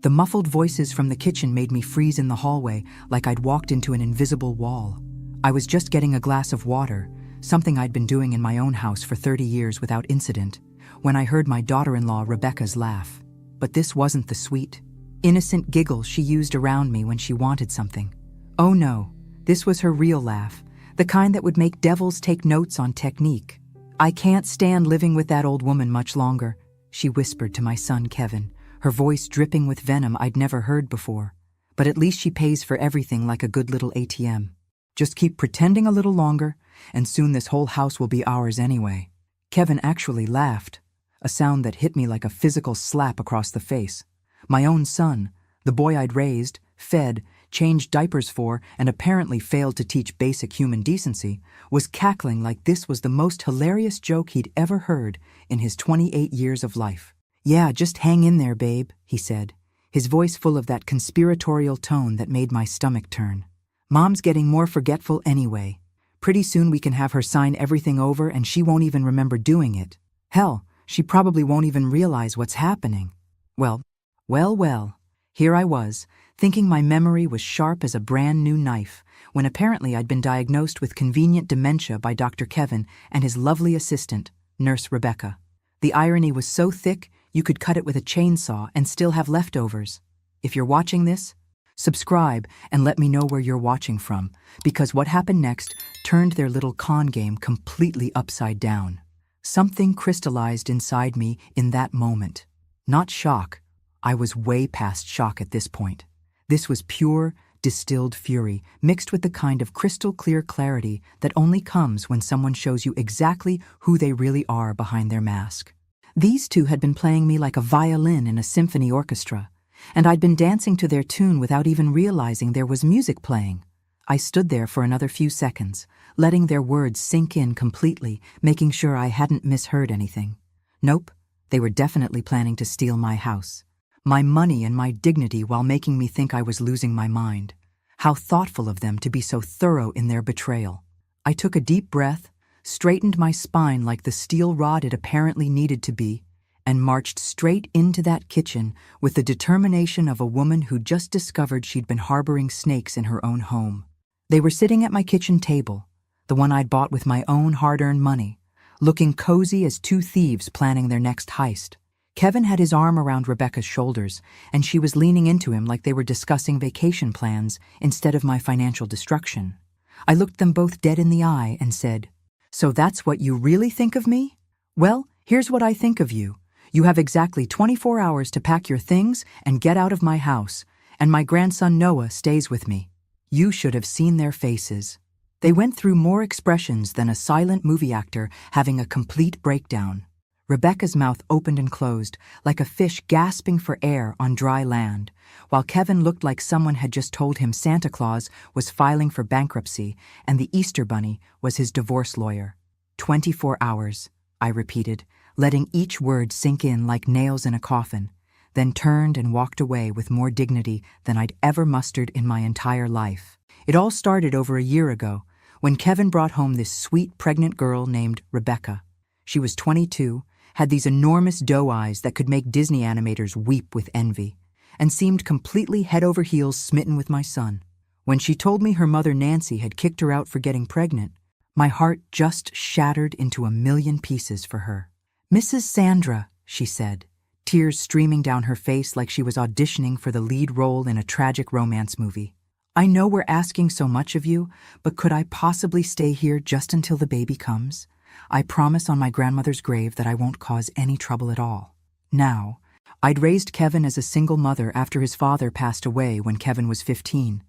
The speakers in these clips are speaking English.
The muffled voices from the kitchen made me freeze in the hallway like I'd walked into an invisible wall. I was just getting a glass of water, something I'd been doing in my own house for 30 years without incident, when I heard my daughter-in-law Rebecca's laugh. But this wasn't the sweet, innocent giggle she used around me when she wanted something. Oh no, this was her real laugh, the kind that would make devils take notes on technique. "I can't stand living with that old woman much longer," she whispered to my son Kevin, her voice dripping with venom I'd never heard before. "But at least she pays for everything like a good little ATM. Just keep pretending a little longer, and soon this whole house will be ours anyway." Kevin actually laughed, a sound that hit me like a physical slap across the face. My own son, the boy I'd raised, fed, changed diapers for, and apparently failed to teach basic human decency, was cackling like this was the most hilarious joke he'd ever heard in his 28 years of life. "Yeah, just hang in there, babe," he said, his voice full of that conspiratorial tone that made my stomach turn. "Mom's getting more forgetful anyway. Pretty soon we can have her sign everything over and she won't even remember doing it. Hell, she probably won't even realize what's happening." Well. Here I was, thinking my memory was sharp as a brand new knife, when apparently I'd been diagnosed with convenient dementia by Dr. Kevin and his lovely assistant, Nurse Rebecca. The irony was so thick, you could cut it with a chainsaw and still have leftovers. If you're watching this, subscribe and let me know where you're watching from, because what happened next turned their little con game completely upside down. Something crystallized inside me in that moment. Not shock. I was way past shock at this point. This was pure, distilled fury, mixed with the kind of crystal-clear clarity that only comes when someone shows you exactly who they really are behind their mask. These two had been playing me like a violin in a symphony orchestra, and I'd been dancing to their tune without even realizing there was music playing. I stood there for another few seconds, letting their words sink in completely, making sure I hadn't misheard anything. Nope, they were definitely planning to steal my house. My money and my dignity while making me think I was losing my mind. How thoughtful of them to be so thorough in their betrayal. I took a deep breath, straightened my spine like the steel rod it apparently needed to be, and marched straight into that kitchen with the determination of a woman who just discovered she'd been harboring snakes in her own home. They were sitting at my kitchen table, the one I'd bought with my own hard-earned money, looking cozy as two thieves planning their next heist. Kevin had his arm around Rebecca's shoulders, and she was leaning into him like they were discussing vacation plans instead of my financial destruction. I looked them both dead in the eye and said, "So that's what you really think of me? Well, here's what I think of you. You have exactly 24 hours to pack your things and get out of my house, and my grandson Noah stays with me." You should have seen their faces. They went through more expressions than a silent movie actor having a complete breakdown. Rebecca's mouth opened and closed, like a fish gasping for air on dry land, while Kevin looked like someone had just told him Santa Claus was filing for bankruptcy and the Easter Bunny was his divorce lawyer. 24 hours, I repeated, letting each word sink in like nails in a coffin, then turned and walked away with more dignity than I'd ever mustered in my entire life. It all started over a year ago, when Kevin brought home this sweet pregnant girl named Rebecca. She was 22, had these enormous doe eyes that could make Disney animators weep with envy, and seemed completely head over heels smitten with my son. When she told me her mother Nancy had kicked her out for getting pregnant, my heart just shattered into a million pieces for her. "Mrs. Sandra," she said, tears streaming down her face like she was auditioning for the lead role in a tragic romance movie. "I know we're asking so much of you, but could I possibly stay here just until the baby comes? I promise on my grandmother's grave that I won't cause any trouble at all." Now, I'd raised Kevin as a single mother after his father passed away when Kevin was 15.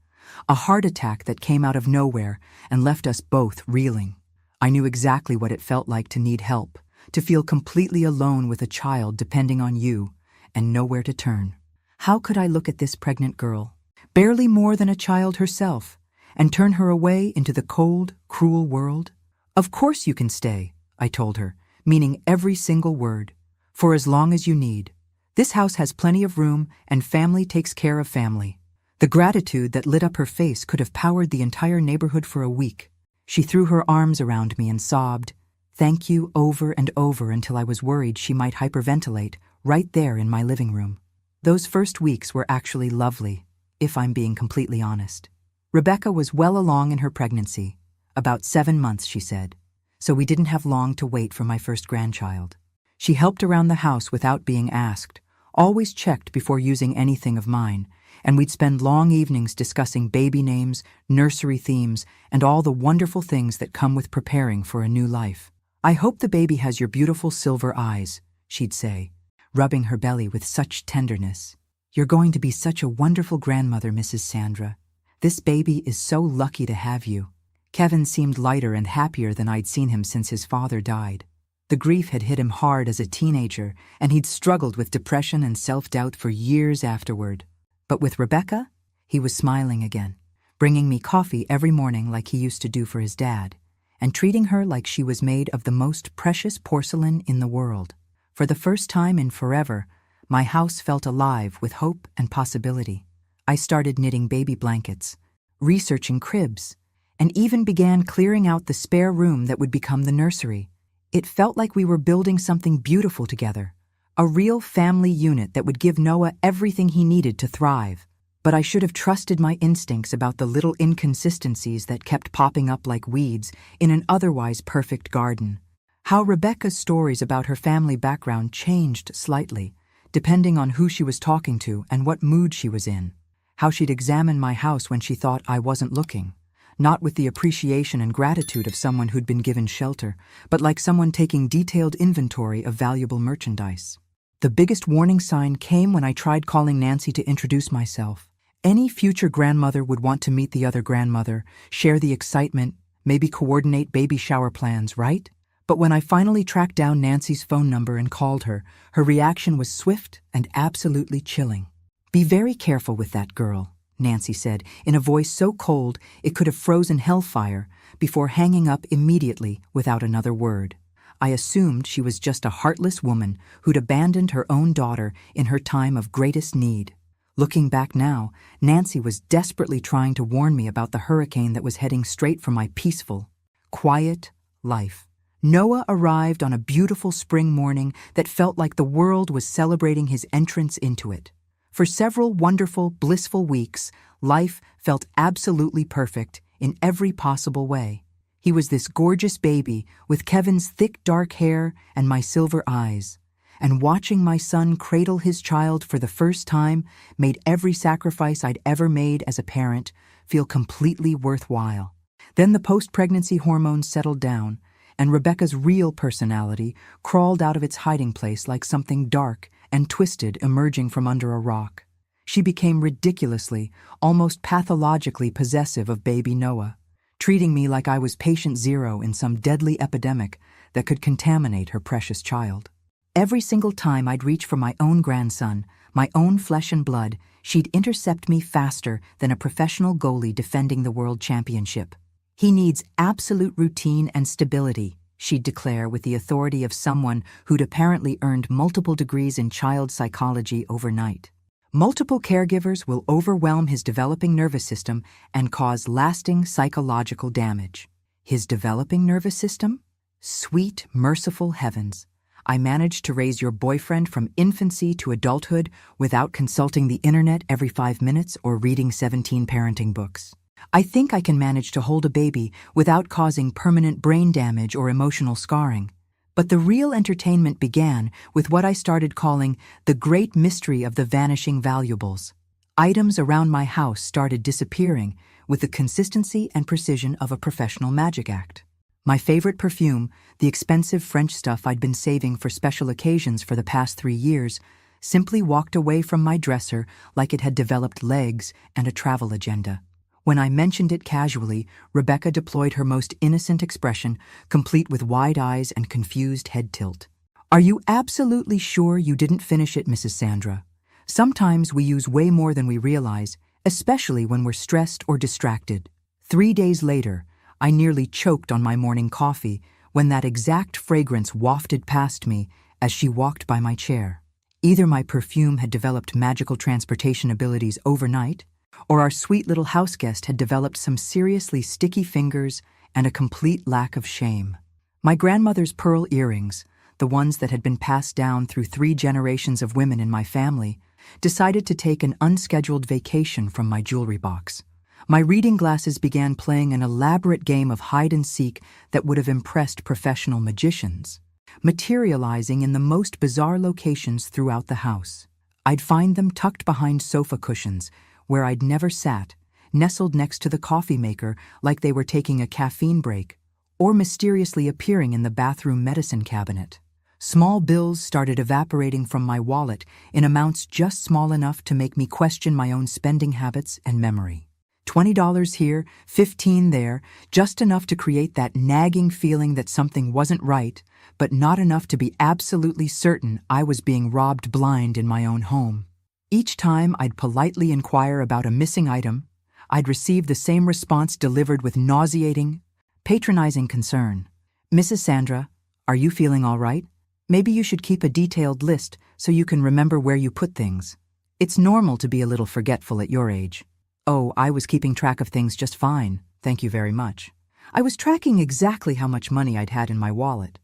A heart attack that came out of nowhere and left us both reeling. I knew exactly what it felt like to need help, to feel completely alone with a child depending on you, and nowhere to turn. How could I look at this pregnant girl, barely more than a child herself, and turn her away into the cold, cruel world? "Of course you can stay," I told her, meaning every single word, "for as long as you need. This house has plenty of room, and family takes care of family." The gratitude that lit up her face could have powered the entire neighborhood for a week. She threw her arms around me and sobbed, "Thank you," over and over until I was worried she might hyperventilate right there in my living room. Those first weeks were actually lovely, if I'm being completely honest. Rebecca was well along in her pregnancy, about 7 months, she said, so we didn't have long to wait for my first grandchild. She helped around the house without being asked, always checked before using anything of mine, and we'd spend long evenings discussing baby names, nursery themes, and all the wonderful things that come with preparing for a new life. "I hope the baby has your beautiful silver eyes," she'd say, rubbing her belly with such tenderness. "You're going to be such a wonderful grandmother, Mrs. Sandra. This baby is so lucky to have you." Kevin seemed lighter and happier than I'd seen him since his father died. The grief had hit him hard as a teenager, and he'd struggled with depression and self-doubt for years afterward. But with Rebecca, he was smiling again, bringing me coffee every morning like he used to do for his dad, and treating her like she was made of the most precious porcelain in the world. For the first time in forever, my house felt alive with hope and possibility. I started knitting baby blankets, researching cribs, and even began clearing out the spare room that would become the nursery. It felt like we were building something beautiful together, a real family unit that would give Noah everything he needed to thrive. But I should have trusted my instincts about the little inconsistencies that kept popping up like weeds in an otherwise perfect garden. How Rebecca's stories about her family background changed slightly, depending on who she was talking to and what mood she was in. How she'd examine my house when she thought I wasn't looking, not with the appreciation and gratitude of someone who'd been given shelter, but like someone taking detailed inventory of valuable merchandise. The biggest warning sign came when I tried calling Nancy to introduce myself. Any future grandmother would want to meet the other grandmother, share the excitement, maybe coordinate baby shower plans, right? But when I finally tracked down Nancy's phone number and called her, her reaction was swift and absolutely chilling. "Be very careful with that girl," Nancy said, in a voice so cold it could have frozen hellfire, before hanging up immediately without another word. I assumed she was just a heartless woman who'd abandoned her own daughter in her time of greatest need. Looking back now, Nancy was desperately trying to warn me about the hurricane that was heading straight for my peaceful, quiet life. Noah arrived on a beautiful spring morning that felt like the world was celebrating his entrance into it. For several wonderful, blissful weeks, life felt absolutely perfect in every possible way. He was this gorgeous baby with Kevin's thick dark hair and my silver eyes. And watching my son cradle his child for the first time made every sacrifice I'd ever made as a parent feel completely worthwhile. Then the post-pregnancy hormones settled down, and Rebecca's real personality crawled out of its hiding place like something dark and twisted emerging from under a rock. She became ridiculously, almost pathologically possessive of baby Noah, treating me like I was patient zero in some deadly epidemic that could contaminate her precious child. Every single time I'd reach for my own grandson, my own flesh and blood, she'd intercept me faster than a professional goalie defending the world championship. "He needs absolute routine and stability," she'd declare with the authority of someone who'd apparently earned multiple degrees in child psychology overnight. "Multiple caregivers will overwhelm his developing nervous system and cause lasting psychological damage." His developing nervous system? Sweet, merciful heavens. I managed to raise your boyfriend from infancy to adulthood without consulting the internet every 5 minutes or reading 17 parenting books. I think I can manage to hold a baby without causing permanent brain damage or emotional scarring. But the real entertainment began with what I started calling the great mystery of the vanishing valuables. Items around my house started disappearing with the consistency and precision of a professional magic act. My favorite perfume, the expensive French stuff I'd been saving for special occasions for the past 3 years, simply walked away from my dresser like it had developed legs and a travel agenda. When I mentioned it casually, Rebecca deployed her most innocent expression, complete with wide eyes and confused head tilt. "Are you absolutely sure you didn't finish it, Mrs. Sandra? Sometimes we use way more than we realize, especially when we're stressed or distracted." 3 days later, I nearly choked on my morning coffee when that exact fragrance wafted past me as she walked by my chair. Either my perfume had developed magical transportation abilities overnight, or our sweet little house guest had developed some seriously sticky fingers and a complete lack of shame. My grandmother's pearl earrings, the ones that had been passed down through 3 generations of women in my family, decided to take an unscheduled vacation from my jewelry box. My reading glasses began playing an elaborate game of hide-and-seek that would have impressed professional magicians, materializing in the most bizarre locations throughout the house. I'd find them tucked behind sofa cushions, where I'd never sat, nestled next to the coffee maker like they were taking a caffeine break, or mysteriously appearing in the bathroom medicine cabinet. Small bills started evaporating from my wallet in amounts just small enough to make me question my own spending habits and memory. $20 here, $15 there, just enough to create that nagging feeling that something wasn't right, but not enough to be absolutely certain I was being robbed blind in my own home. Each time I'd politely inquire about a missing item, I'd receive the same response delivered with nauseating, patronizing concern. "Mrs. Sandra, are you feeling all right? Maybe you should keep a detailed list so you can remember where you put things. It's normal to be a little forgetful at your age." Oh, I was keeping track of things just fine, thank you very much. I was tracking exactly how much money I'd had in my wallet,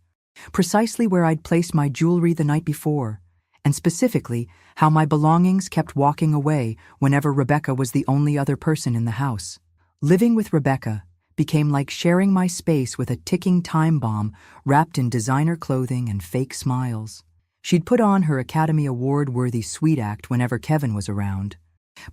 precisely where I'd placed my jewelry the night before, and specifically how my belongings kept walking away whenever Rebecca was the only other person in the house. Living with Rebecca became like sharing my space with a ticking time bomb wrapped in designer clothing and fake smiles. She'd put on her Academy Award-worthy sweet act whenever Kevin was around.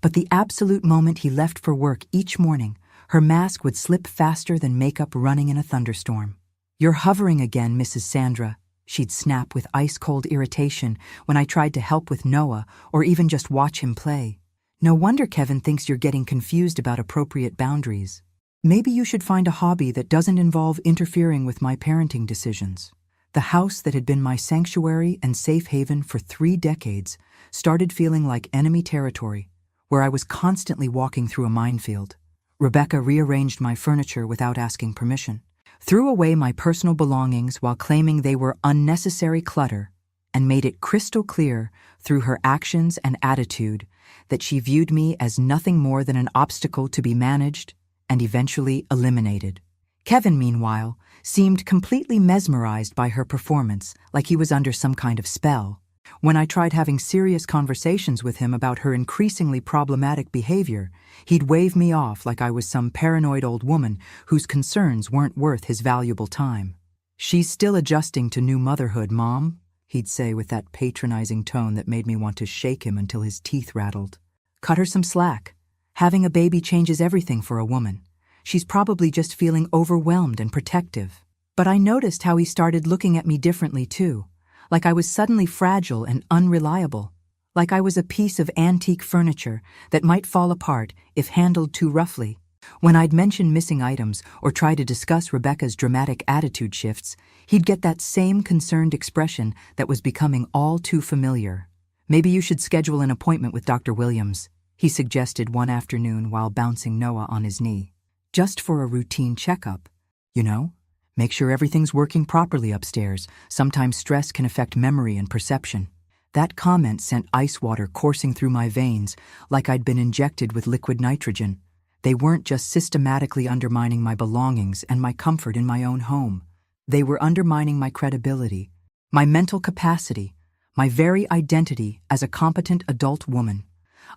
But the absolute moment he left for work each morning, her mask would slip faster than makeup running in a thunderstorm. "You're hovering again, Mrs. Sandra," she'd snap with ice-cold irritation when I tried to help with Noah or even just watch him play. "No wonder Kevin thinks you're getting confused about appropriate boundaries. Maybe you should find a hobby that doesn't involve interfering with my parenting decisions." The house that had been my sanctuary and safe haven for 3 decades started feeling like enemy territory, where I was constantly walking through a minefield. Rebecca rearranged my furniture without asking permission, threw away my personal belongings while claiming they were unnecessary clutter, and made it crystal clear through her actions and attitude that she viewed me as nothing more than an obstacle to be managed and eventually eliminated. Kevin, meanwhile, seemed completely mesmerized by her performance, like he was under some kind of spell. When I tried having serious conversations with him about her increasingly problematic behavior, he'd wave me off like I was some paranoid old woman whose concerns weren't worth his valuable time. "She's still adjusting to new motherhood, Mom," he'd say with that patronizing tone that made me want to shake him until his teeth rattled. "Cut her some slack. Having a baby changes everything for a woman. She's probably just feeling overwhelmed and protective." But I noticed how he started looking at me differently too. Like I was suddenly fragile and unreliable, like I was a piece of antique furniture that might fall apart if handled too roughly. When I'd mention missing items or try to discuss Rebecca's dramatic attitude shifts, he'd get that same concerned expression that was becoming all too familiar. "Maybe you should schedule an appointment with Dr. Williams," he suggested one afternoon while bouncing Noah on his knee. "Just for a routine checkup, you know? Make sure everything's working properly upstairs. Sometimes stress can affect memory and perception." That comment sent ice water coursing through my veins like I'd been injected with liquid nitrogen. They weren't just systematically undermining my belongings and my comfort in my own home. They were undermining my credibility, my mental capacity, my very identity as a competent adult woman.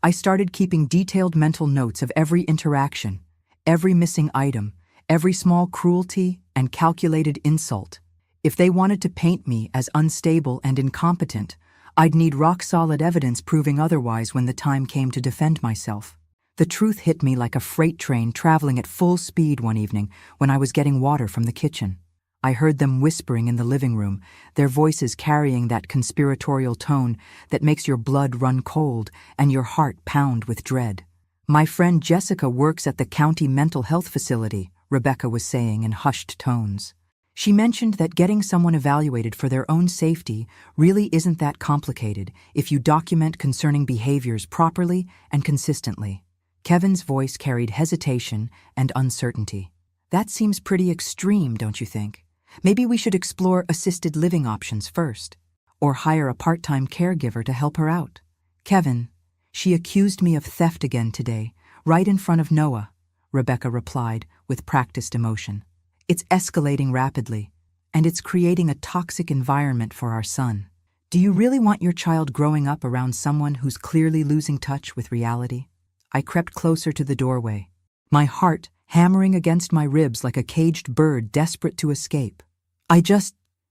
I started keeping detailed mental notes of every interaction, every missing item, every small cruelty and calculated insult. If they wanted to paint me as unstable and incompetent, I'd need rock-solid evidence proving otherwise when the time came to defend myself. The truth hit me like a freight train traveling at full speed one evening when I was getting water from the kitchen. I heard them whispering in the living room, their voices carrying that conspiratorial tone that makes your blood run cold and your heart pound with dread. "My friend Jessica works at the county mental health facility," Rebecca was saying in hushed tones. She mentioned that getting someone evaluated for their own safety really isn't that complicated if you document concerning behaviors properly and consistently. Kevin's voice carried hesitation and uncertainty. "That seems pretty extreme, don't you think? Maybe we should explore assisted living options first, or hire a part-time caregiver to help her out." "Kevin, she accused me of theft again today, right in front of Noah," Rebecca replied with practiced emotion. "It's escalating rapidly, and it's creating a toxic environment for our son." Do you really want your child growing up around someone who's clearly losing touch with reality? I crept closer to the doorway, my heart hammering against my ribs like a caged bird desperate to escape.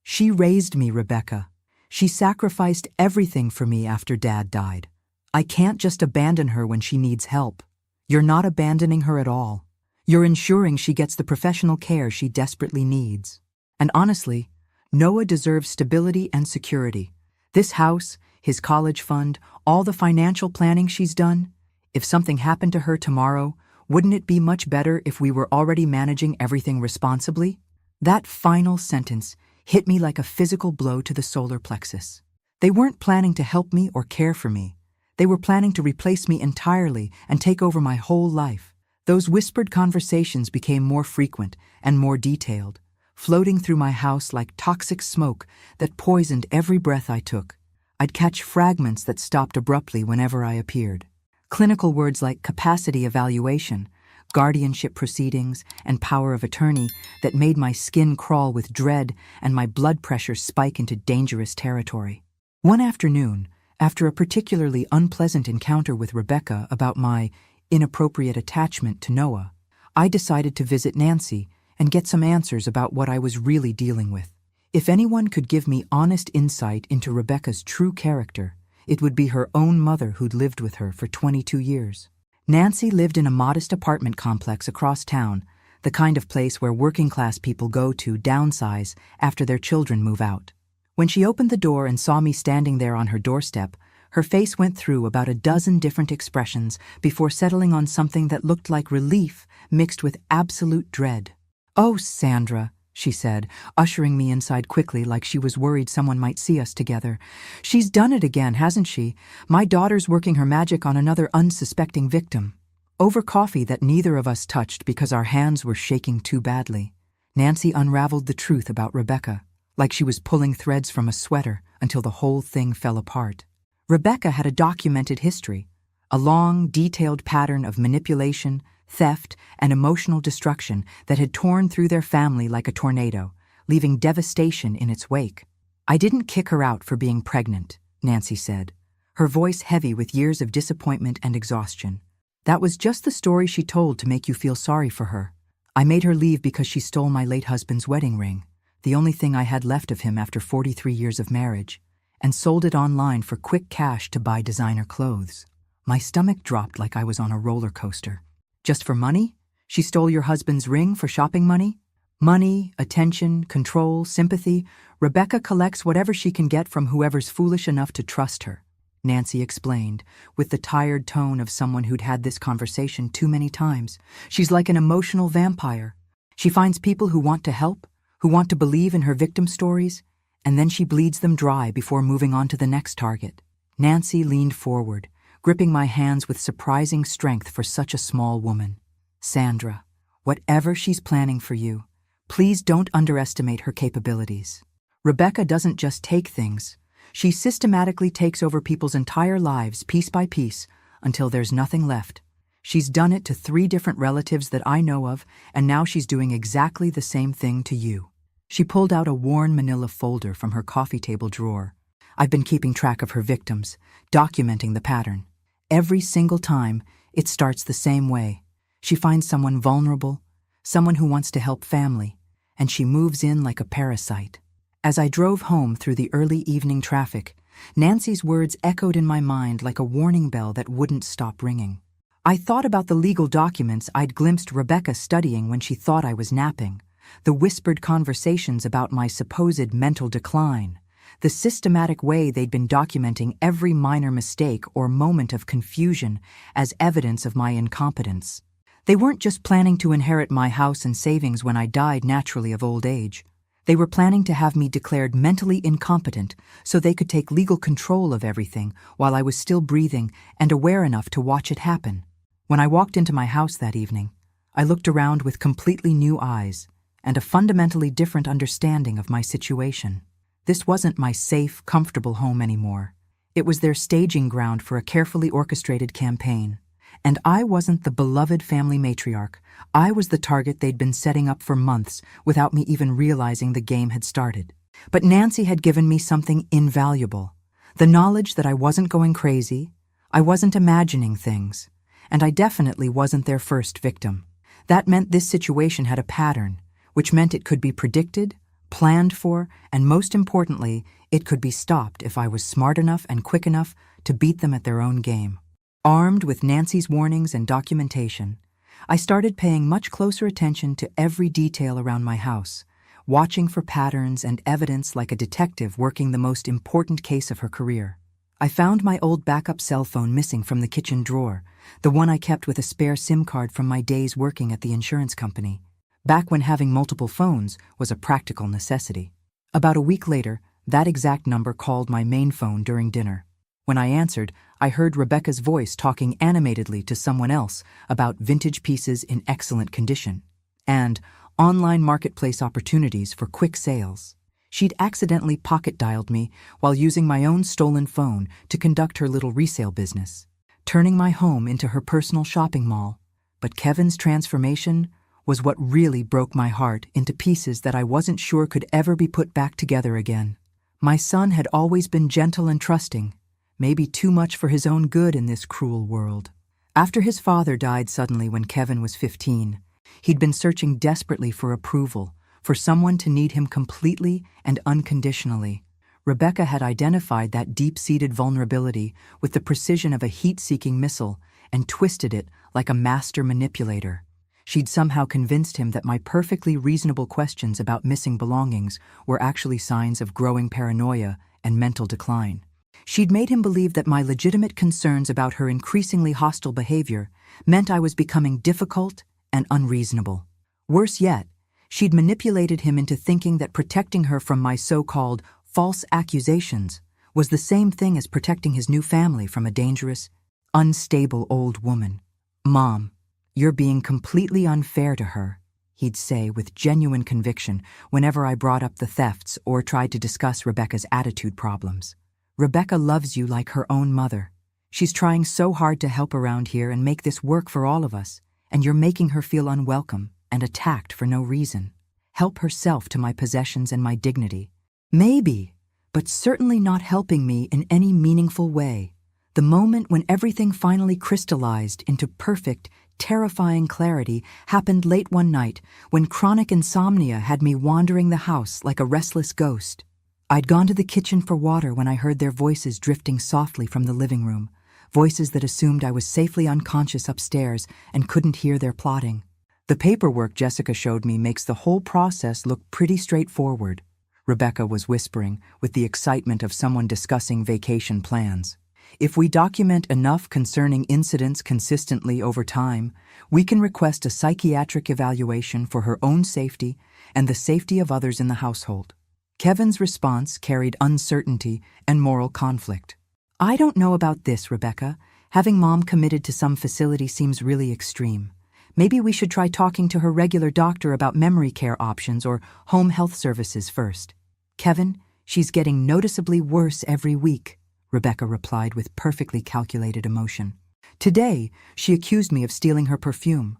She raised me, Rebecca. She sacrificed everything for me after Dad died. I can't just abandon her when she needs help. You're not abandoning her at all. You're ensuring she gets the professional care she desperately needs. And honestly, Noah deserves stability and security. This house, his college fund, all the financial planning she's done. If something happened to her tomorrow, wouldn't it be much better if we were already managing everything responsibly? That final sentence hit me like a physical blow to the solar plexus. They weren't planning to help me or care for me. They were planning to replace me entirely and take over my whole life. Those whispered conversations became more frequent and more detailed, floating through my house like toxic smoke that poisoned every breath I took. I'd catch fragments that stopped abruptly whenever I appeared. Clinical words like capacity evaluation, guardianship proceedings, and power of attorney that made my skin crawl with dread and my blood pressure spike into dangerous territory. One afternoon, after a particularly unpleasant encounter with Rebecca about my inappropriate attachment to Noah, I decided to visit Nancy and get some answers about what I was really dealing with. If anyone could give me honest insight into Rebecca's true character, it would be her own mother who'd lived with her for 22 years. Nancy lived in a modest apartment complex across town, the kind of place where working-class people go to downsize after their children move out. When she opened the door and saw me standing there on her doorstep, her face went through about a dozen different expressions before settling on something that looked like relief mixed with absolute dread. "Oh, Sandra," she said, ushering me inside quickly like she was worried someone might see us together. "She's done it again, hasn't she? My daughter's working her magic on another unsuspecting victim." Over coffee that neither of us touched because our hands were shaking too badly, Nancy unraveled the truth about Rebecca, like she was pulling threads from a sweater until the whole thing fell apart. Rebecca had a documented history, a long, detailed pattern of manipulation, theft, and emotional destruction that had torn through their family like a tornado, leaving devastation in its wake. "I didn't kick her out for being pregnant," Nancy said, her voice heavy with years of disappointment and exhaustion. "That was just the story she told to make you feel sorry for her. I made her leave because she stole my late husband's wedding ring, the only thing I had left of him after 43 years of marriage, and sold it online for quick cash to buy designer clothes." My stomach dropped like I was on a roller coaster. "Just for money? She stole your husband's ring for shopping money?" "Money, attention, control, sympathy. Rebecca collects whatever she can get from whoever's foolish enough to trust her," Nancy explained, with the tired tone of someone who'd had this conversation too many times. "She's like an emotional vampire. She finds people who want to help, who want to believe in her victim stories, and then she bleeds them dry before moving on to the next target." Nancy leaned forward, gripping my hands with surprising strength for such a small woman. "Sandra, whatever she's planning for you, please don't underestimate her capabilities. Rebecca doesn't just take things. She systematically takes over people's entire lives piece by piece until there's nothing left. She's done it to 3 different relatives that I know of, and now she's doing exactly the same thing to you." She pulled out a worn manila folder from her coffee table drawer. "I've been keeping track of her victims, documenting the pattern. Every single time, it starts the same way. She finds someone vulnerable, someone who wants to help family, and she moves in like a parasite." As I drove home through the early evening traffic, Nancy's words echoed in my mind like a warning bell that wouldn't stop ringing. I thought about the legal documents I'd glimpsed Rebecca studying when she thought I was napping, the whispered conversations about my supposed mental decline, the systematic way they'd been documenting every minor mistake or moment of confusion as evidence of my incompetence. They weren't just planning to inherit my house and savings when I died naturally of old age. They were planning to have me declared mentally incompetent so they could take legal control of everything while I was still breathing and aware enough to watch it happen. When I walked into my house that evening, I looked around with completely new eyes and a fundamentally different understanding of my situation. This wasn't my safe, comfortable home anymore. It was their staging ground for a carefully orchestrated campaign. And I wasn't the beloved family matriarch. I was the target they'd been setting up for months without me even realizing the game had started. But Nancy had given me something invaluable. The knowledge that I wasn't going crazy, I wasn't imagining things, and I definitely wasn't their first victim. That meant this situation had a pattern, which meant it could be predicted, planned for, and most importantly, it could be stopped if I was smart enough and quick enough to beat them at their own game. Armed with Nancy's warnings and documentation, I started paying much closer attention to every detail around my house, watching for patterns and evidence like a detective working the most important case of her career. I found my old backup cell phone missing from the kitchen drawer, the one I kept with a spare SIM card from my days working at the insurance company, back when having multiple phones was a practical necessity. About a week later, that exact number called my main phone during dinner. When I answered, I heard Rebecca's voice talking animatedly to someone else about vintage pieces in excellent condition and online marketplace opportunities for quick sales. She'd accidentally pocket-dialed me while using my own stolen phone to conduct her little resale business, turning my home into her personal shopping mall. But Kevin's transformation was what really broke my heart into pieces that I wasn't sure could ever be put back together again. My son had always been gentle and trusting, maybe too much for his own good in this cruel world. After his father died suddenly when Kevin was 15, he'd been searching desperately for approval, for someone to need him completely and unconditionally. Rebecca had identified that deep-seated vulnerability with the precision of a heat-seeking missile and twisted it like a master manipulator. She'd somehow convinced him that my perfectly reasonable questions about missing belongings were actually signs of growing paranoia and mental decline. She'd made him believe that my legitimate concerns about her increasingly hostile behavior meant I was becoming difficult and unreasonable. Worse yet, she'd manipulated him into thinking that protecting her from my so-called false accusations was the same thing as protecting his new family from a dangerous, unstable old woman. "Mom, you're being completely unfair to her," he'd say with genuine conviction whenever I brought up the thefts or tried to discuss Rebecca's attitude problems. "Rebecca loves you like her own mother. She's trying so hard to help around here and make this work for all of us, and you're making her feel unwelcome and attacked for no reason. Help herself to my possessions and my dignity." Maybe, but certainly not helping me in any meaningful way. The moment when everything finally crystallized into perfect, terrifying clarity happened late one night when chronic insomnia had me wandering the house like a restless ghost. I'd gone to the kitchen for water when I heard their voices drifting softly from the living room, voices that assumed I was safely unconscious upstairs and couldn't hear their plotting. "The paperwork Jessica showed me makes the whole process look pretty straightforward," Rebecca was whispering with the excitement of someone discussing vacation plans. "If we document enough concerning incidents consistently over time, we can request a psychiatric evaluation for her own safety and the safety of others in the household." Kevin's response carried uncertainty and moral conflict. "I don't know about this, Rebecca. Having Mom committed to some facility seems really extreme. Maybe we should try talking to her regular doctor about memory care options or home health services first." "Kevin, she's getting noticeably worse every week," Rebecca replied with perfectly calculated emotion. "Today, she accused me of stealing her perfume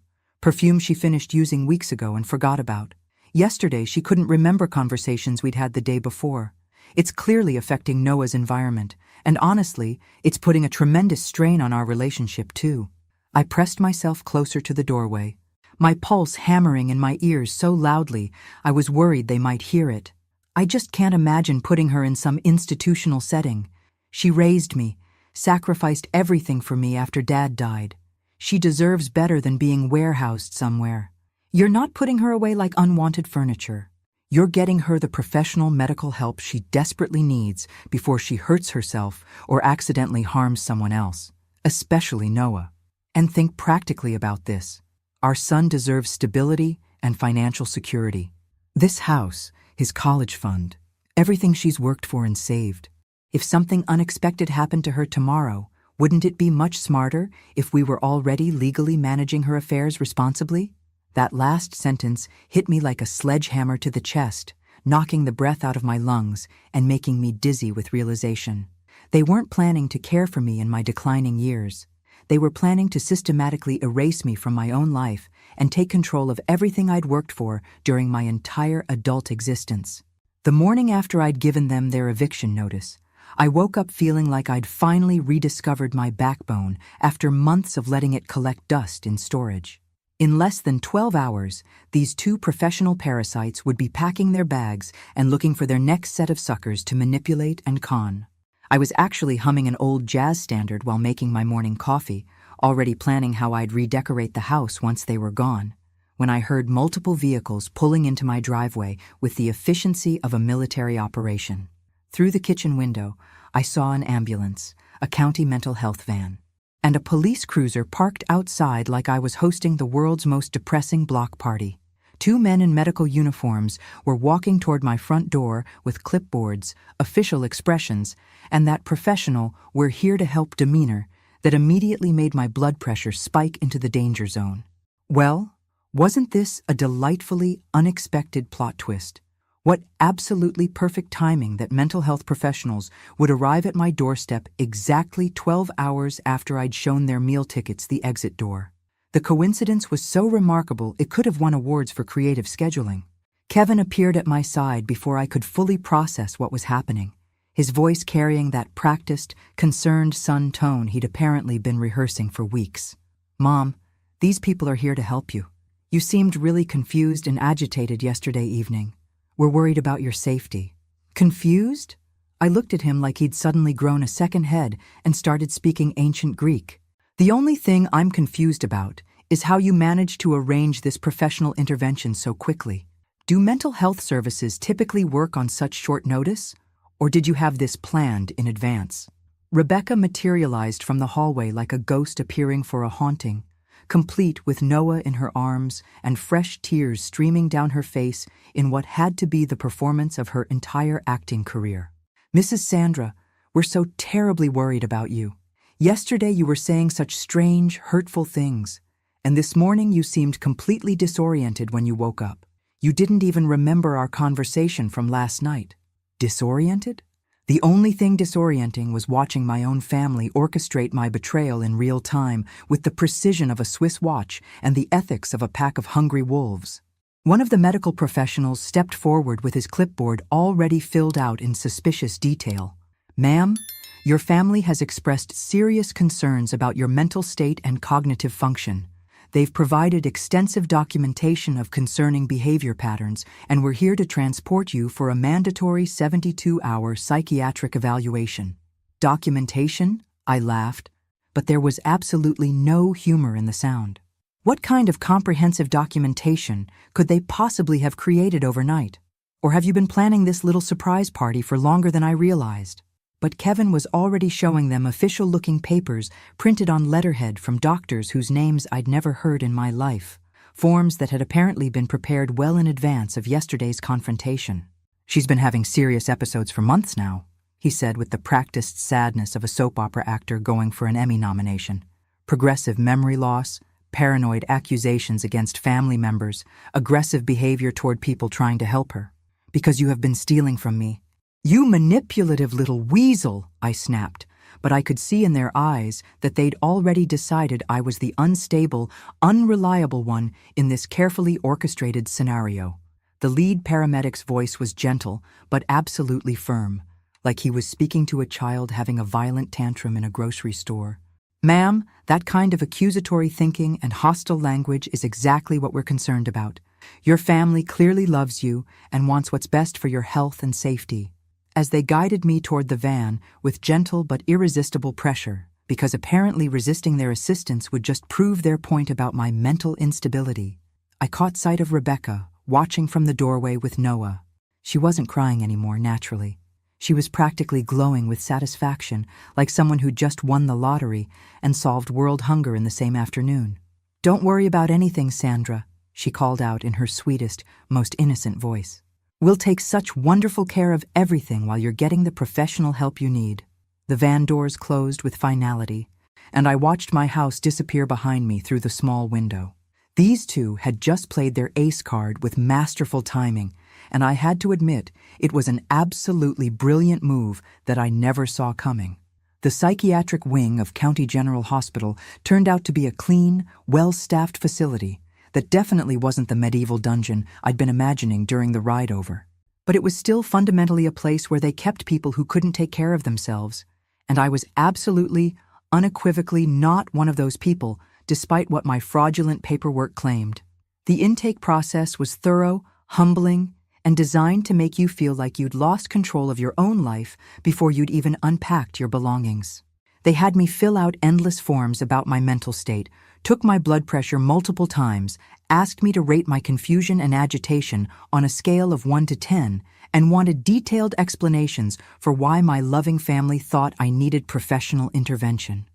she finished using weeks ago and forgot about. Yesterday, she couldn't remember conversations we'd had the day before. It's clearly affecting Noah's environment, and honestly, it's putting a tremendous strain on our relationship too." I pressed myself closer to the doorway, my pulse hammering in my ears so loudly I was worried they might hear it. "I just can't imagine putting her in some institutional setting. She raised me, sacrificed everything for me after Dad died. She deserves better than being warehoused somewhere. You're not putting her away like unwanted furniture. You're getting her the professional medical help she desperately needs before she hurts herself or accidentally harms someone else, especially Noah. And think practically about this. Our son deserves stability and financial security. This house, his college fund, everything she's worked for and saved. If something unexpected happened to her tomorrow, wouldn't it be much smarter if we were already legally managing her affairs responsibly?" That last sentence hit me like a sledgehammer to the chest, knocking the breath out of my lungs and making me dizzy with realization. They weren't planning to care for me in my declining years. They were planning to systematically erase me from my own life and take control of everything I'd worked for during my entire adult existence. The morning after I'd given them their eviction notice, I woke up feeling like I'd finally rediscovered my backbone after months of letting it collect dust in storage. In less than 12 hours, these two professional parasites would be packing their bags and looking for their next set of suckers to manipulate and con. I was actually humming an old jazz standard while making my morning coffee, already planning how I'd redecorate the house once they were gone, when I heard multiple vehicles pulling into my driveway with the efficiency of a military operation. Through the kitchen window, I saw an ambulance, a county mental health van, and a police cruiser parked outside like I was hosting the world's most depressing block party. Two men in medical uniforms were walking toward my front door with clipboards, official expressions, and that professional "we're here to help" demeanor that immediately made my blood pressure spike into the danger zone. Well, wasn't this a delightfully unexpected plot twist? What absolutely perfect timing that mental health professionals would arrive at my doorstep exactly 12 hours after I'd shown their meal tickets the exit door. The coincidence was so remarkable it could have won awards for creative scheduling. Kevin appeared at my side before I could fully process what was happening, his voice carrying that practiced, concerned son tone he'd apparently been rehearsing for weeks. "Mom, these people are here to help you. You seemed really confused and agitated yesterday evening. We're worried about your safety." Confused? I looked at him like he'd suddenly grown a second head and started speaking ancient Greek. "The only thing I'm confused about is how you managed to arrange this professional intervention so quickly. Do mental health services typically work on such short notice? Or did you have this planned in advance?" Rebecca materialized from the hallway like a ghost appearing for a haunting, complete with Noah in her arms and fresh tears streaming down her face in what had to be the performance of her entire acting career. "Mrs. Sandra, we're so terribly worried about you. Yesterday you were saying such strange, hurtful things, and this morning you seemed completely disoriented when you woke up. You didn't even remember our conversation from last night." Disoriented? The only thing disorienting was watching my own family orchestrate my betrayal in real time with the precision of a Swiss watch and the ethics of a pack of hungry wolves. One of the medical professionals stepped forward with his clipboard already filled out in suspicious detail. "Ma'am, your family has expressed serious concerns about your mental state and cognitive function. They've provided extensive documentation of concerning behavior patterns, and we're here to transport you for a mandatory 72-hour psychiatric evaluation." Documentation? I laughed, but there was absolutely no humor in the sound. What kind of comprehensive documentation could they possibly have created overnight? Or have you been planning this little surprise party for longer than I realized? But Kevin was already showing them official-looking papers printed on letterhead from doctors whose names I'd never heard in my life, forms that had apparently been prepared well in advance of yesterday's confrontation. "She's been having serious episodes for months now," he said with the practiced sadness of a soap opera actor going for an Emmy nomination. "Progressive memory loss, paranoid accusations against family members, aggressive behavior toward people trying to help her. Because you have been stealing from me." "You manipulative little weasel," I snapped, but I could see in their eyes that they'd already decided I was the unstable, unreliable one in this carefully orchestrated scenario. The lead paramedic's voice was gentle, but absolutely firm, like he was speaking to a child having a violent tantrum in a grocery store. "Ma'am, that kind of accusatory thinking and hostile language is exactly what we're concerned about. Your family clearly loves you and wants what's best for your health and safety." As they guided me toward the van with gentle but irresistible pressure, because apparently resisting their assistance would just prove their point about my mental instability, I caught sight of Rebecca watching from the doorway with Noah. She wasn't crying anymore, naturally. She was practically glowing with satisfaction, like someone who'd just won the lottery and solved world hunger in the same afternoon. "Don't worry about anything, Sandra," she called out in her sweetest, most innocent voice. "We'll take such wonderful care of everything while you're getting the professional help you need." The van doors closed with finality, and I watched my house disappear behind me through the small window. These two had just played their ace card with masterful timing, and I had to admit it was an absolutely brilliant move that I never saw coming. The psychiatric wing of County General Hospital turned out to be a clean, well-staffed facility that definitely wasn't the medieval dungeon I'd been imagining during the ride over. but it was still fundamentally a place where they kept people who couldn't take care of themselves, and I was absolutely, unequivocally not one of those people, despite what my fraudulent paperwork claimed. The intake process was thorough, humbling, and designed to make you feel like you'd lost control of your own life before you'd even unpacked your belongings. They had me fill out endless forms about my mental state, took my blood pressure multiple times, asked me to rate my confusion and agitation on a scale of 1 to 10, and wanted detailed explanations for why my loving family thought I needed professional intervention.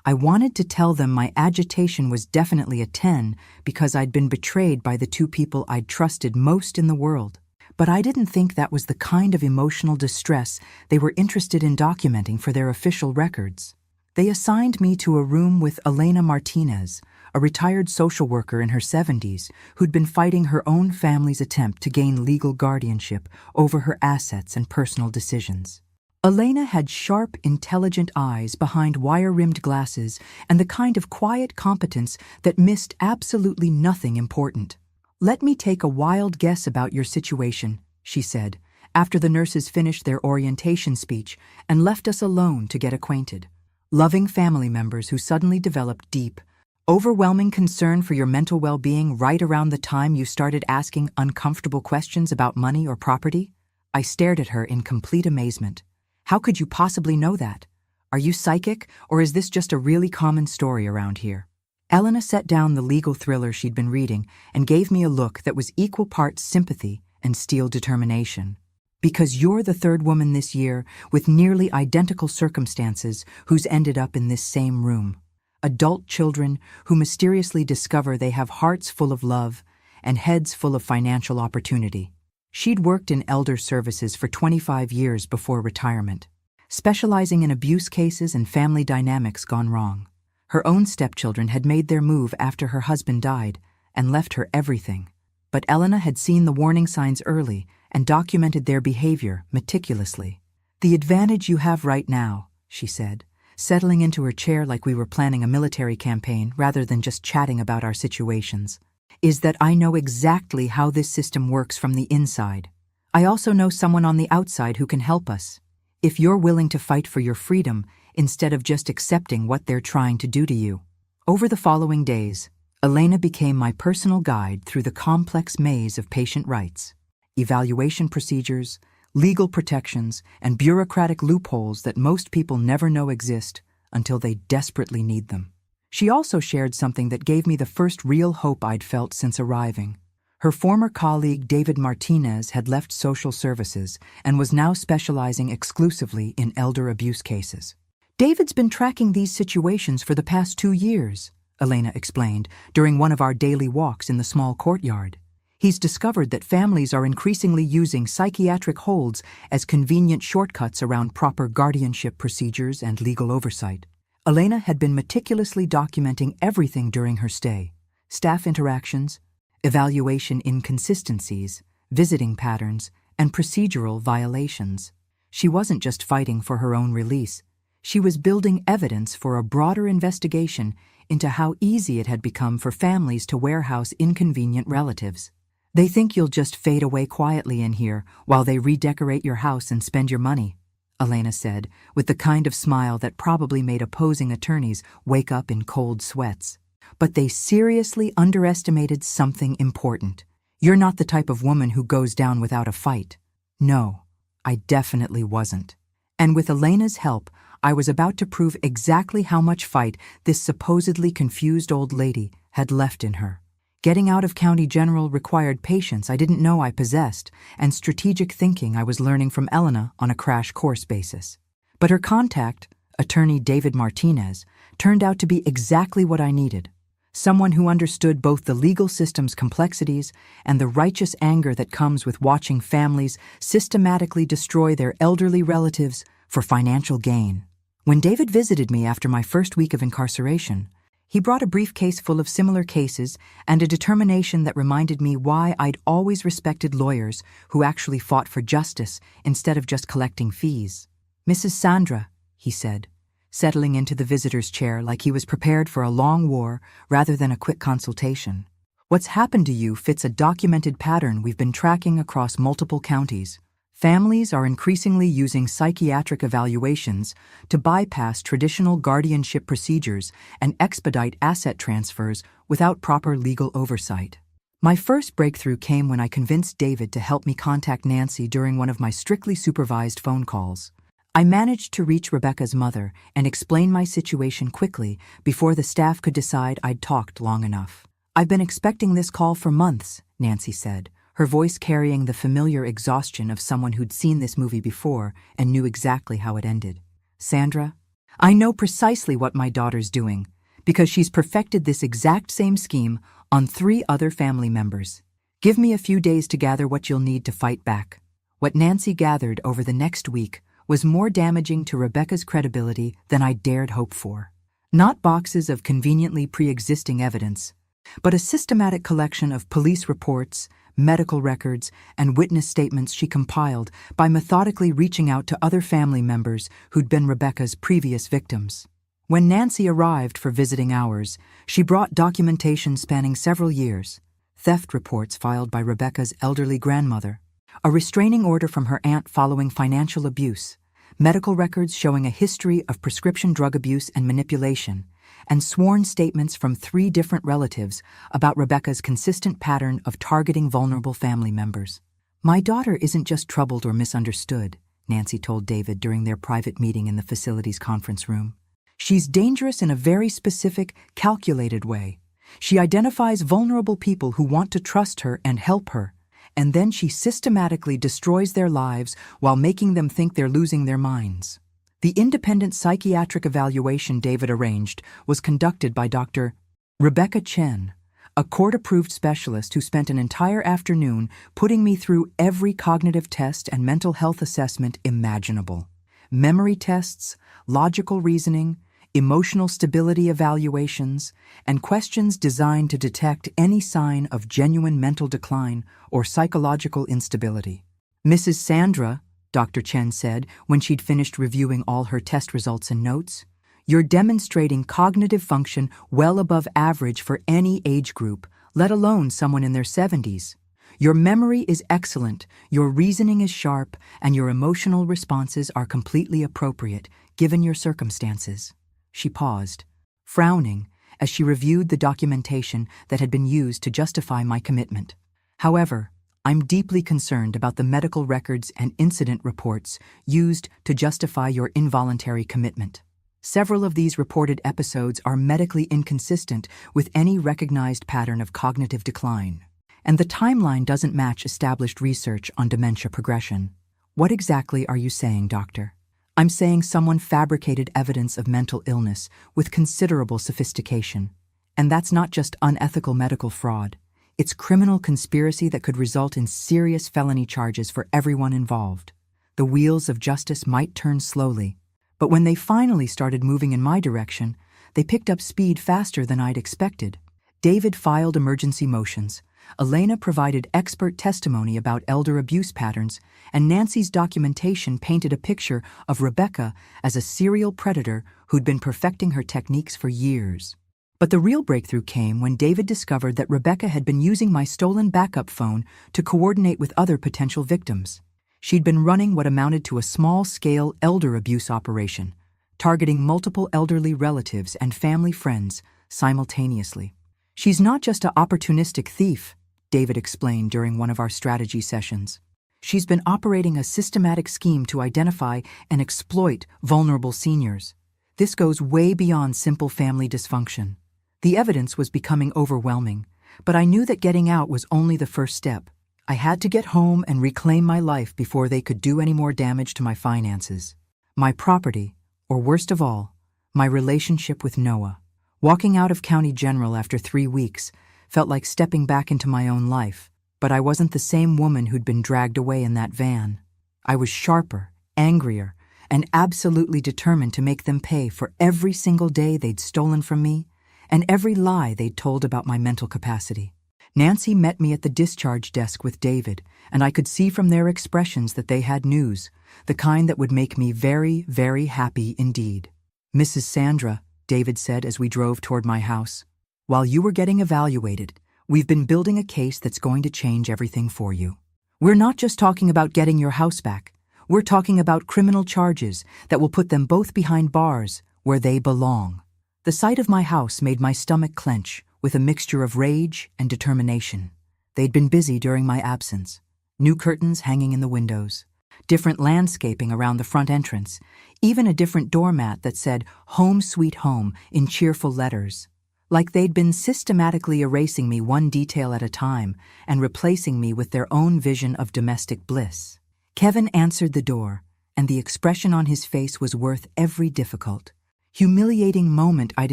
I wanted to tell them my agitation was definitely a 10 because I'd been betrayed by the two people I'd trusted most in the world. But I didn't think that was the kind of emotional distress they were interested in documenting for their official records. They assigned me to a room with Elena Martinez, a retired social worker in her 70s who'd been fighting her own family's attempt to gain legal guardianship over her assets and personal decisions. Elena had sharp, intelligent eyes behind wire-rimmed glasses and the kind of quiet competence that missed absolutely nothing important. "Let me take a wild guess about your situation," she said, after the nurses finished their orientation speech and left us alone to get acquainted. Loving family members who suddenly developed deep, overwhelming concern for your mental well-being right around the time you started asking uncomfortable questions about money or property? I stared at her in complete amazement. How could you possibly know that? Are you psychic, or is this just a really common story around here? Elena set down the legal thriller she'd been reading and gave me a look that was equal parts sympathy and steel determination. "Because you're the third woman this year with nearly identical circumstances who's ended up in this same room. Adult children who mysteriously discover they have hearts full of love and heads full of financial opportunity." She'd worked in elder services for 25 years before retirement, specializing in abuse cases and family dynamics gone wrong. Her own stepchildren had made their move after her husband died and left her everything. But Elena had seen the warning signs early and documented their behavior meticulously. "The advantage you have right now," she said, settling into her chair like we were planning a military campaign rather than just chatting about our situations, "is that I know exactly how this system works from the inside. I also know someone on the outside who can help us. If you're willing to fight for your freedom instead of just accepting what they're trying to do to you." Over the following days, Elena became my personal guide through the complex maze of patient rights, evaluation procedures, legal protections, and bureaucratic loopholes that most people never know exist until they desperately need them. She also shared something that gave me the first real hope I'd felt since arriving. Her former colleague David Martinez had left social services and was now specializing exclusively in elder abuse cases. "David's been tracking these situations for the past 2 years," Elena explained during one of our daily walks in the small courtyard. "He's discovered that families are increasingly using psychiatric holds as convenient shortcuts around proper guardianship procedures and legal oversight." Elena had been meticulously documenting everything during her stay: staff interactions, evaluation inconsistencies, visiting patterns, and procedural violations. She wasn't just fighting for her own release. She was building evidence for a broader investigation into how easy it had become for families to warehouse inconvenient relatives. "They think you'll just fade away quietly in here while they redecorate your house and spend your money," Elena said, with the kind of smile that probably made opposing attorneys wake up in cold sweats. "But they seriously underestimated something important. You're not the type of woman who goes down without a fight." No, I definitely wasn't. And with Elena's help, I was about to prove exactly how much fight this supposedly confused old lady had left in her. Getting out of County General required patience I didn't know I possessed, and strategic thinking I was learning from Elena on a crash course basis. But her contact, attorney David Martinez, turned out to be exactly what I needed. Someone who understood both the legal system's complexities and the righteous anger that comes with watching families systematically destroy their elderly relatives for financial gain. When David visited me after my first week of incarceration, he brought a briefcase full of similar cases and a determination that reminded me why I'd always respected lawyers who actually fought for justice instead of just collecting fees. "Mrs. Sandra," he said, settling into the visitor's chair like he was prepared for a long war rather than a quick consultation. "What's happened to you fits a documented pattern we've been tracking across multiple counties. Families are increasingly using psychiatric evaluations to bypass traditional guardianship procedures and expedite asset transfers without proper legal oversight. My first breakthrough came when I convinced David to help me contact Nancy during one of my strictly supervised phone calls. I managed to reach Rebecca's mother and explain my situation quickly before the staff could decide I'd talked long enough. "I've been expecting this call for months," Nancy said, her voice carrying the familiar exhaustion of someone who'd seen this movie before and knew exactly how it ended. "Sandra, I know precisely what my daughter's doing, because she's perfected this exact same scheme on 3 other family members. Give me a few days to gather what you'll need to fight back." What Nancy gathered over the next week was more damaging to Rebecca's credibility than I dared hope for. Not boxes of conveniently pre-existing evidence, but a systematic collection of police reports, medical records, and witness statements she compiled by methodically reaching out to other family members who'd been Rebecca's previous victims. When Nancy arrived for visiting hours, she brought documentation spanning several years: theft reports filed by Rebecca's elderly grandmother, a restraining order from her aunt following financial abuse, medical records showing a history of prescription drug abuse and manipulation, and sworn statements from 3 different relatives about Rebecca's consistent pattern of targeting vulnerable family members. "My daughter isn't just troubled or misunderstood," Nancy told David during their private meeting in the facility's conference room. "She's dangerous in a very specific, calculated way. She identifies vulnerable people who want to trust her and help her, and then she systematically destroys their lives while making them think they're losing their minds." The independent psychiatric evaluation David arranged was conducted by Dr. Rebecca Chen, a court-approved specialist who spent an entire afternoon putting me through every cognitive test and mental health assessment imaginable. Memory tests, logical reasoning, emotional stability evaluations, and questions designed to detect any sign of genuine mental decline or psychological instability. "Mrs. Sandra," Dr. Chen said when she'd finished reviewing all her test results and notes, "you're demonstrating cognitive function well above average for any age group, let alone someone in their 70s. Your memory is excellent, your reasoning is sharp, and your emotional responses are completely appropriate, given your circumstances." She paused, frowning as she reviewed the documentation that had been used to justify my commitment. "However, I'm deeply concerned about the medical records and incident reports used to justify your involuntary commitment. Several of these reported episodes are medically inconsistent with any recognized pattern of cognitive decline, and the timeline doesn't match established research on dementia progression." "What exactly are you saying, doctor?" "I'm saying someone fabricated evidence of mental illness with considerable sophistication. And that's not just unethical medical fraud. It's criminal conspiracy that could result in serious felony charges for everyone involved. The wheels of justice might turn slowly, but when they finally started moving in my direction, they picked up speed faster than I'd expected." David filed emergency motions. Elena provided expert testimony about elder abuse patterns, and Nancy's documentation painted a picture of Rebecca as a serial predator who'd been perfecting her techniques for years. But the real breakthrough came when David discovered that Rebecca had been using my stolen backup phone to coordinate with other potential victims. She'd been running what amounted to a small-scale elder abuse operation, targeting multiple elderly relatives and family friends simultaneously. "She's not just an opportunistic thief," David explained during one of our strategy sessions. "She's been operating a systematic scheme to identify and exploit vulnerable seniors. This goes way beyond simple family dysfunction." The evidence was becoming overwhelming, but I knew that getting out was only the first step. I had to get home and reclaim my life before they could do any more damage to my finances, my property, or worst of all, my relationship with Noah. Walking out of County General after 3 weeks felt like stepping back into my own life, but I wasn't the same woman who'd been dragged away in that van. I was sharper, angrier, and absolutely determined to make them pay for every single day they'd stolen from me and every lie they'd told about my mental capacity. Nancy met me at the discharge desk with David, and I could see from their expressions that they had news, the kind that would make me very, very happy indeed. "Mrs. Sandra," David said as we drove toward my house, "while you were getting evaluated, we've been building a case that's going to change everything for you. We're not just talking about getting your house back. We're talking about criminal charges that will put them both behind bars where they belong. The sight of my house made my stomach clench with a mixture of rage and determination. They'd been busy during my absence. New curtains hanging in the windows, different landscaping around the front entrance, even a different doormat that said "Home Sweet Home" in cheerful letters. Like they'd been systematically erasing me one detail at a time and replacing me with their own vision of domestic bliss. Kevin answered the door, and the expression on his face was worth every difficult, humiliating moment I'd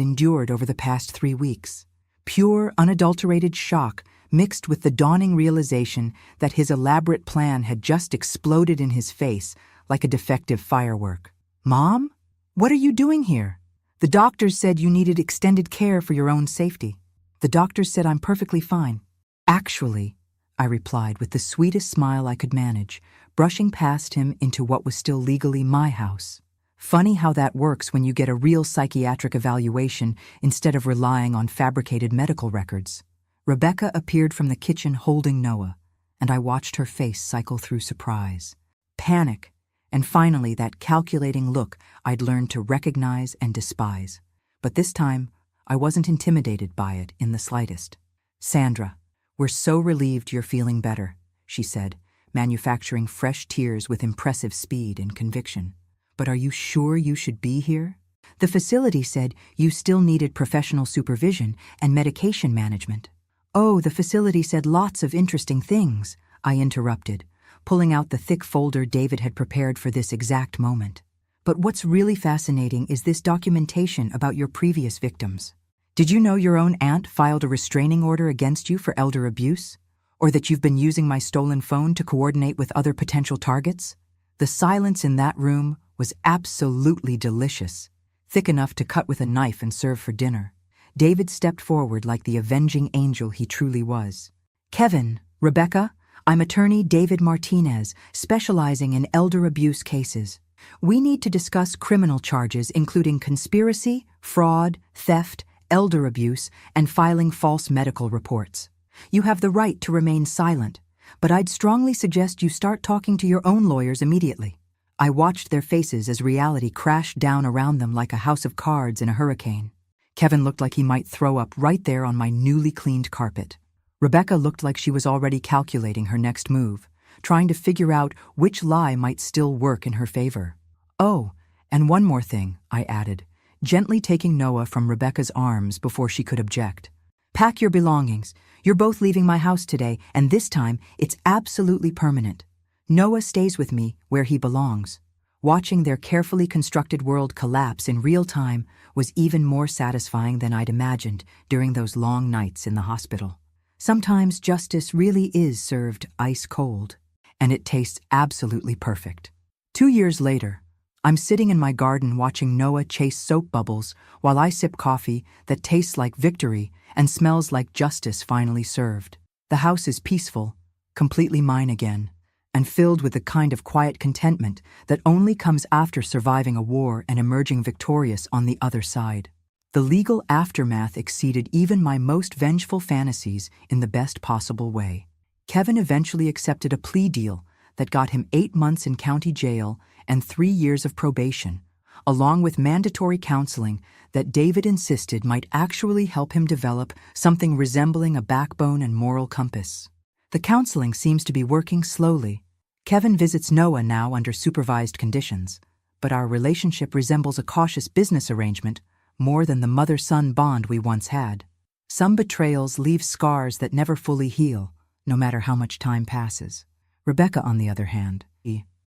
endured over the past 3 weeks. Pure, unadulterated shock mixed with the dawning realization that his elaborate plan had just exploded in his face like a defective firework. "Mom? What are you doing here? The doctors said you needed extended care for your own safety." "The doctors said I'm perfectly fine." "Actually," I replied with the sweetest smile I could manage, brushing past him into what was still legally my house. Funny how that works when you get a real psychiatric evaluation instead of relying on fabricated medical records. Rebecca appeared from the kitchen holding Noah, and I watched her face cycle through surprise, panic, and finally that calculating look I'd learned to recognize and despise. But this time, I wasn't intimidated by it in the slightest. "Sandra, we're so relieved you're feeling better," she said, manufacturing fresh tears with impressive speed and conviction. "But are you sure you should be here? The facility said you still needed professional supervision and medication management." "Oh, the facility said lots of interesting things," I interrupted, pulling out the thick folder David had prepared for this exact moment. "But what's really fascinating is this documentation about your previous victims. Did you know your own aunt filed a restraining order against you for elder abuse? Or that you've been using my stolen phone to coordinate with other potential targets?" The silence in that room was absolutely delicious, thick enough to cut with a knife and serve for dinner. David stepped forward like the avenging angel he truly was. "Kevin, Rebecca, I'm attorney David Martinez, specializing in elder abuse cases. We need to discuss criminal charges including conspiracy, fraud, theft, elder abuse, and filing false medical reports. You have the right to remain silent, but I'd strongly suggest you start talking to your own lawyers immediately." I watched their faces as reality crashed down around them like a house of cards in a hurricane. Kevin looked like he might throw up right there on my newly cleaned carpet. Rebecca looked like she was already calculating her next move, trying to figure out which lie might still work in her favor. "Oh, and one more thing," I added, gently taking Noah from Rebecca's arms before she could object. "Pack your belongings. You're both leaving my house today, and this time it's absolutely permanent. Noah stays with me where he belongs." Watching their carefully constructed world collapse in real time was even more satisfying than I'd imagined during those long nights in the hospital. Sometimes justice really is served ice cold, and it tastes absolutely perfect. 2 years later, I'm sitting in my garden watching Noah chase soap bubbles while I sip coffee that tastes like victory and smells like justice finally served. The house is peaceful, completely mine again, and filled with the kind of quiet contentment that only comes after surviving a war and emerging victorious on the other side. The legal aftermath exceeded even my most vengeful fantasies in the best possible way. Kevin eventually accepted a plea deal that got him 8 months in county jail and 3 years of probation, along with mandatory counseling that David insisted might actually help him develop something resembling a backbone and moral compass. The counseling seems to be working slowly. Kevin visits Noah now under supervised conditions, but our relationship resembles a cautious business arrangement more than the mother-son bond we once had. Some betrayals leave scars that never fully heal, no matter how much time passes. Rebecca, on the other hand,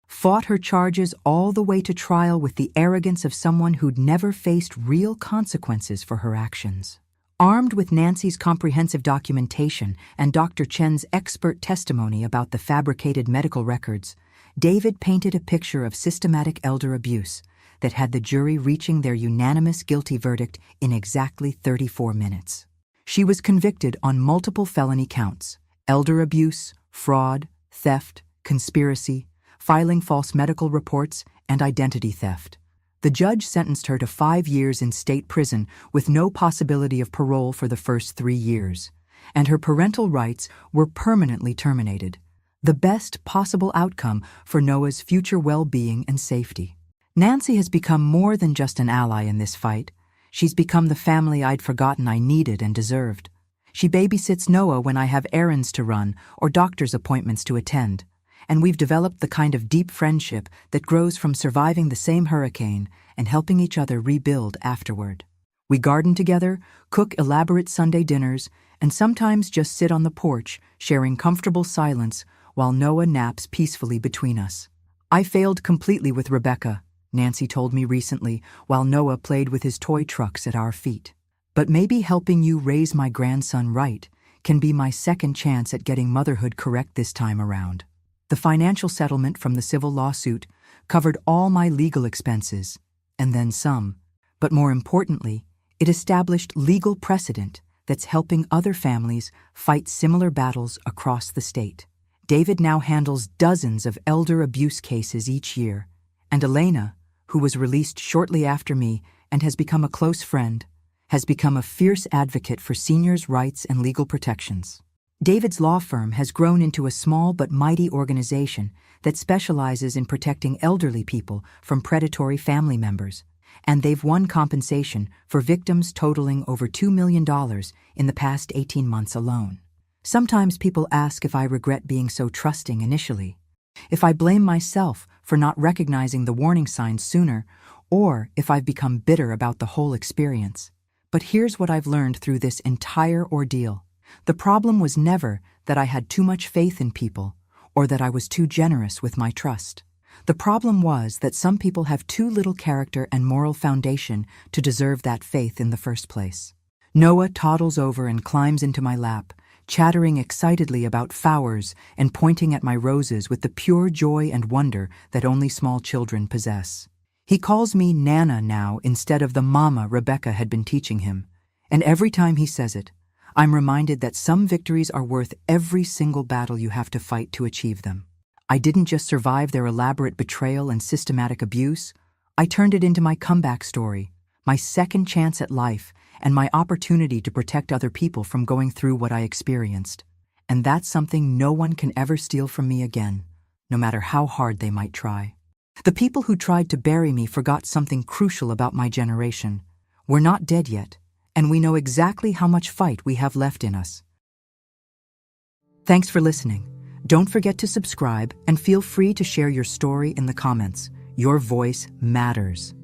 fought her charges all the way to trial with the arrogance of someone who'd never faced real consequences for her actions. Armed with Nancy's comprehensive documentation and Dr. Chen's expert testimony about the fabricated medical records, David painted a picture of systematic elder abuse that had the jury reaching their unanimous guilty verdict in exactly 34 minutes. She was convicted on multiple felony counts: elder abuse, fraud, theft, conspiracy, filing false medical reports, and identity theft. The judge sentenced her to 5 years in state prison with no possibility of parole for the first 3 years, and her parental rights were permanently terminated, the best possible outcome for Noah's future well-being and safety. Nancy has become more than just an ally in this fight. She's become the family I'd forgotten I needed and deserved. She babysits Noah when I have errands to run or doctor's appointments to attend, and we've developed the kind of deep friendship that grows from surviving the same hurricane and helping each other rebuild afterward. We garden together, cook elaborate Sunday dinners, and sometimes just sit on the porch, sharing comfortable silence while Noah naps peacefully between us. I failed completely with Rebecca, Nancy told me recently, while Noah played with his toy trucks at our feet. But maybe helping you raise my grandson right can be my second chance at getting motherhood correct this time around. The financial settlement from the civil lawsuit covered all my legal expenses, and then some. But more importantly, it established legal precedent that's helping other families fight similar battles across the state. David now handles dozens of elder abuse cases each year, and Elena, who was released shortly after me and has become a close friend, has become a fierce advocate for seniors' rights and legal protections. David's law firm has grown into a small but mighty organization that specializes in protecting elderly people from predatory family members, and they've won compensation for victims totaling over $2 million in the past 18 months alone. Sometimes people ask if I regret being so trusting initially, if I blame myself for not recognizing the warning signs sooner, or if I've become bitter about the whole experience. But here's what I've learned through this entire ordeal. The problem was never that I had too much faith in people or that I was too generous with my trust. The problem was that some people have too little character and moral foundation to deserve that faith in the first place. Noah toddles over and climbs into my lap, chattering excitedly about flowers and pointing at my roses with the pure joy and wonder that only small children possess. He calls me Nana now instead of the mama Rebecca had been teaching him, and every time he says it, I'm reminded that some victories are worth every single battle you have to fight to achieve them. I didn't just survive their elaborate betrayal and systematic abuse, I turned it into my comeback story, my second chance at life, and my opportunity to protect other people from going through what I experienced. And that's something no one can ever steal from me again, no matter how hard they might try. The people who tried to bury me forgot something crucial about my generation. We're not dead yet, and we know exactly how much fight we have left in us. Thanks for listening. Don't forget to subscribe and feel free to share your story in the comments. Your voice matters.